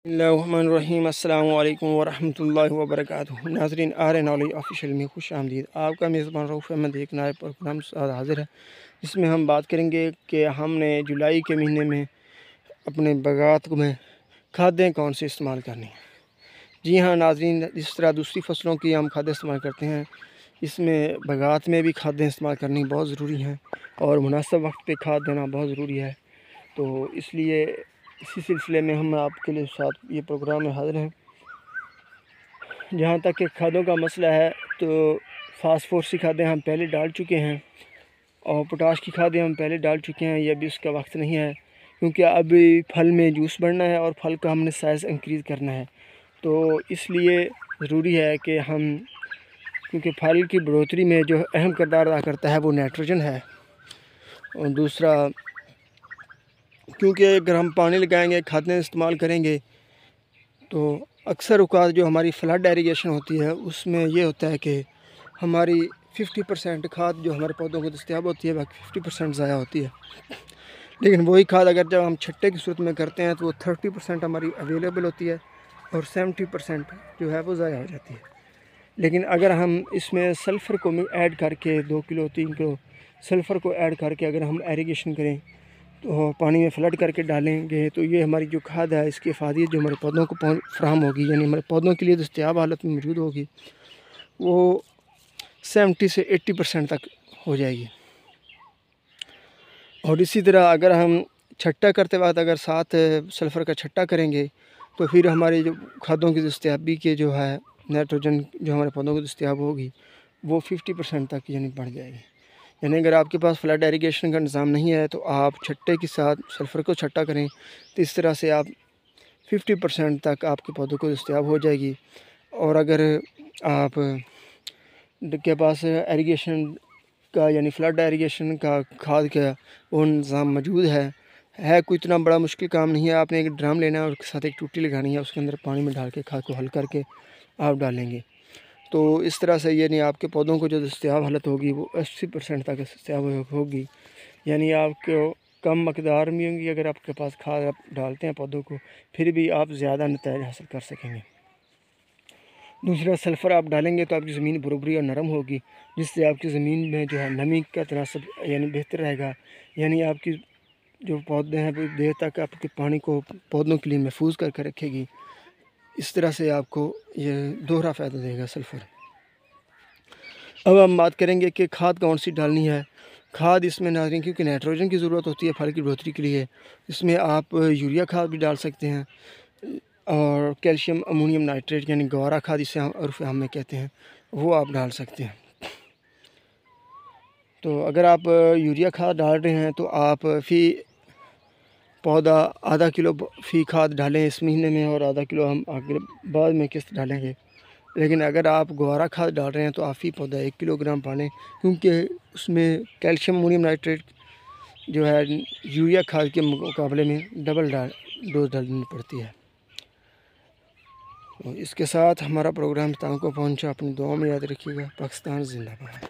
Bismillahirrahmanirrahim। अस्सलामु अलैकुम वरहमतुल्लाहि वबरकातुहू। नाज़रीन, आर नॉलेज ऑफिशियल में खुश आमदीद। आपका मेज़बान रऊफ़ अहमद एक नए प्रोग्राम के साथ हाज़िर है, जिसमें हम बात करेंगे कि हमने जुलाई के महीने में अपने बागात में खादें कौन सी इस्तेमाल करनी है। जी हाँ नाज़रीन, जिस तरह दूसरी फसलों की हम खादें इस्तेमाल करते हैं, इसमें बागात में भी खादें इस्तेमाल करनी बहुत ज़रूरी हैं और मुनासिब वक्त पे खाद देना बहुत ज़रूरी है। तो इसलिए इसी सिलसिले में हम आपके लिए साथ ये प्रोग्राम में हाज़िर हैं। जहाँ तक कि खादों का मसला है, तो फास्फोरस की खादें हम पहले डाल चुके हैं और पोटाश की खादें हम पहले डाल चुके हैं। ये अभी उसका वक्त नहीं है, क्योंकि अभी फल में जूस बढ़ना है और फल का हमने साइज़ इंक्रीज़ करना है। तो इसलिए ज़रूरी है कि हम, क्योंकि फल की बढ़ोतरी में जो अहम किरदार अदा करता है वो नाइट्रोजन है। और दूसरा, क्योंकि अगर हम पानी लगाएंगे, खादें इस्तेमाल करेंगे, तो अक्सर औक़ात जो हमारी फ्लड इरिगेशन होती है उसमें ये होता है कि हमारी 50% खाद जो हमारे पौधों को दस्तयाब होती है, बाकी 50% ज़ाया होती है। लेकिन वही खाद अगर जब हम छट्टे की सूरत में करते हैं तो वो 30% हमारी अवेलेबल होती है और 70% जो है वो ज़ाया हो जाती है। लेकिन अगर हम इसमें सल्फ़र को ऐड करके 2 किलो 3 किलो सल्फ़र को ऐड करके अगर हम इरिगेशन करें, तो पानी में फ्लड करके डालेंगे, तो ये हमारी जो खाद है इसकी अफादियत जो हमारे पौधों को फ़राहम होगी, यानी हमारे पौधों के लिए दस्तयाब हालत में मौजूद होगी, वो 70 से 80% तक हो जाएगी। और इसी तरह अगर हम छट्टा करते वक्त अगर साथ सल्फ़र का छट्टा करेंगे, तो फिर हमारी जो खादों की दस्तयाबी के जो है नाइट्रोजन जो हमारे पौधों को दस्तयाब होगी वो 50% तक यानी बढ़ जाएगी। यानी अगर आपके पास फ्लड इरिगेशन का निज़ाम नहीं है तो आप छट्टे के साथ सल्फ़र को छट्टा करें, तो इस तरह से आप 50% तक आपके पौधों को दस्तयाब हो जाएगी। और अगर आप के पास इरिगेशन का यानी फ्लड इरिगेशन का खाद का वो निज़ाम मौजूद है कोई इतना बड़ा मुश्किल काम नहीं है। आपने एक ड्रम लेना है और उसके साथ एक टूटी लगानी है, उसके अंदर पानी में डाल के खाद को हल करके आप डालेंगे, तो इस तरह से यानी आपके पौधों को जो दस्तयाब हालत होगी वो 80% तक दस्तयाब होगी। यानी आपको कम मकदार में होंगी, अगर आपके पास खाद आप डालते हैं पौधों को, फिर भी आप ज़्यादा नतीजा हासिल कर सकेंगे। दूसरा, सल्फ़र आप डालेंगे तो आपकी ज़मीन भुरभुरी और नरम होगी, जिससे आपकी ज़मीन में जो है नमी का तनासब यानी बेहतर रहेगा। यानी आपकी जो पौधे हैं वो देर तक आपके पानी को पौधों के लिए महफूज करके रखेगी। इस तरह से आपको ये दोहरा फ़ायदा देगा सल्फ़र। अब हम बात करेंगे कि खाद कौन सी डालनी है। खाद इसमें नाज़रीन, क्योंकि नाइट्रोजन की ज़रूरत होती है फल की बढ़ोतरी के लिए, इसमें आप यूरिया खाद भी डाल सकते हैं और कैल्शियम अमोनियम नाइट्रेट यानी गवारा खाद जिसे हम उर्फ़ आम में कहते हैं, वो आप डाल सकते हैं। तो अगर आप यूरिया खाद डाल रहे हैं तो आप फ़ी पौधा आधा किलो फ़ी खाद डालें इस महीने में, और आधा किलो हम आगे बाद में किस्त डालेंगे। लेकिन अगर आप गवारा खाद डाल रहे हैं तो आप फ़ी पौधा 1 किलोग्राम डालें, क्योंकि उसमें कैल्शियम अमोनियम नाइट्रेट जो है यूरिया खाद के मुकाबले में डबल डोज डालनी पड़ती है। तो इसके साथ हमारा प्रोग्राम तक को पहुंचा। अपनी दुआ में याद रखिएगा। पाकिस्तान जिंदाबाद।